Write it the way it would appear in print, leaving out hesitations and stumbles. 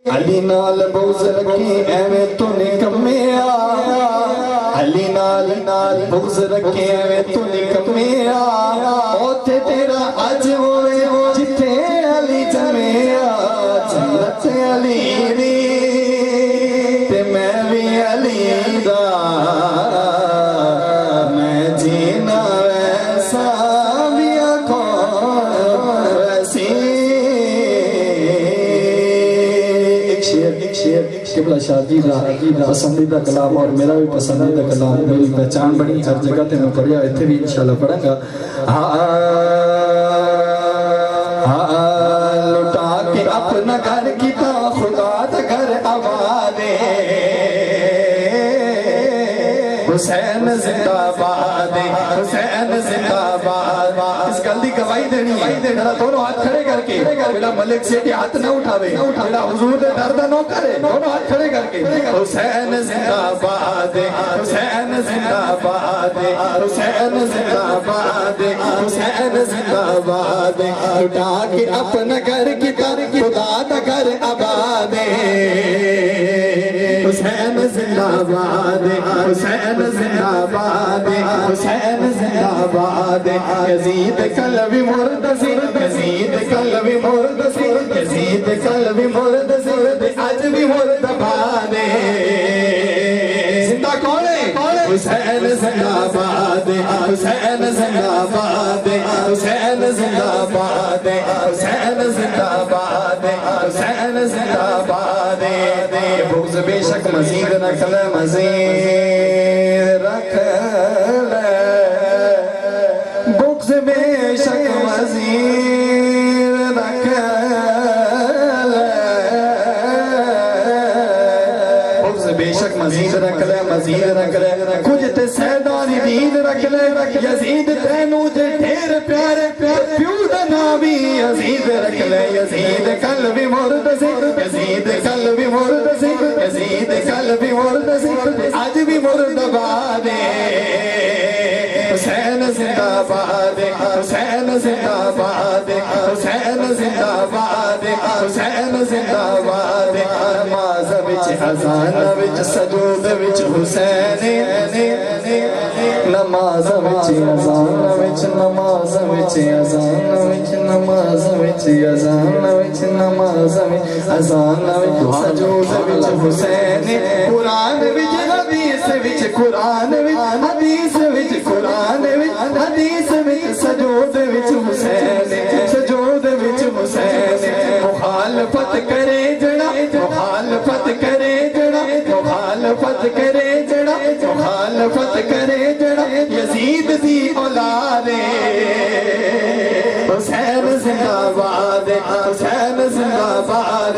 علی نال بغض رکھی ایویں تو نکمیا، علی نال بغض رکھی ایویں تو نکمیا، اوتھے تیرا اج ہوئے جتھے علی جمیا، جنت علی دی تے میں بھی علی دا، میں جینا ویسا بھی آنکھوں ویسی۔ ایک شعر قبلہ شاہ جی دا پسندیدہ کلام اور میرا بھی پسندیدہ کلام، میری پہچان بڑی ہر جگہ تے میں پڑھیا، اتھے بھی انشاءاللہ پڑھیں گا۔ لٹا کے اپنا گھر کیتا خدا دا گھر آبادے، حسین زندہ باد، حسین زندہ باد۔ اس گل دی گواہی دینی ہے، میرا دونوں ہاتھ کھڑے کر کے، میرا ملک سیٹی ہاتھ نہ اٹھاوے، میرا حضور دے درد نہ کرے، دونوں ہاتھ کھڑے کر کے، حسین زندہ باد، حسین زندہ باد، حسین زندہ باد، حسین زندہ باد۔ لٹا کے اپنا گھر کیتا خدا دا گھر آباد، حسین زندہ باد، حسین زندہ باد، حسین زندہ باد۔ یزید قلبی مردسی، یزید قلبی مردسی، یزید قلبی مردسی، آج بھی مرد باد۔ زندہ کون ہے؟ حسین زندہ باد، حسین زندہ باد، حسین زندہ باد، حسین زندہ باد، حسین زندہ باد۔ بغض بے شک مزید رکھ لے، مزید رکھ لے، بغض بے شک مزید رکھ لے، بغض بے شک مزید رکھ لے، مزید رکھ لے، کچھ تے سیدانی دین رکھ لے، یزید تینوں دے ڈھیر پیارے پیو دا نامی یزید رکھ لے، یزید قلبی مردسی، یزید قلبی مردسی، یزید قلبی مردسی، آج بھی مرد باد۔ حسین زندہ باد، حسین زندہ باد، حسین زندہ باد، حسین زندہ باد۔ نماز وچ اذان وچ سجود وچ حسین، نماز وچ اذان وچ، نماز وچ اذان وچ، نماز وچ اذان وچ، نماز وچ اذان وچ سجود وچ حسین۔ قرآن وچ حدیث وچ، قرآن وچ حدیث وچ، قرآن وچ حدیث وچ سجود وچ حسین، سجود وچ حسین۔ مخالفت کرے جڑا، مخالفت کرے جڑا، مخالفت کرے جڑا، مخالفت کرے جڑا، یزید دی اولاد۔ حسین زندہ باد، حسین زندہ باد۔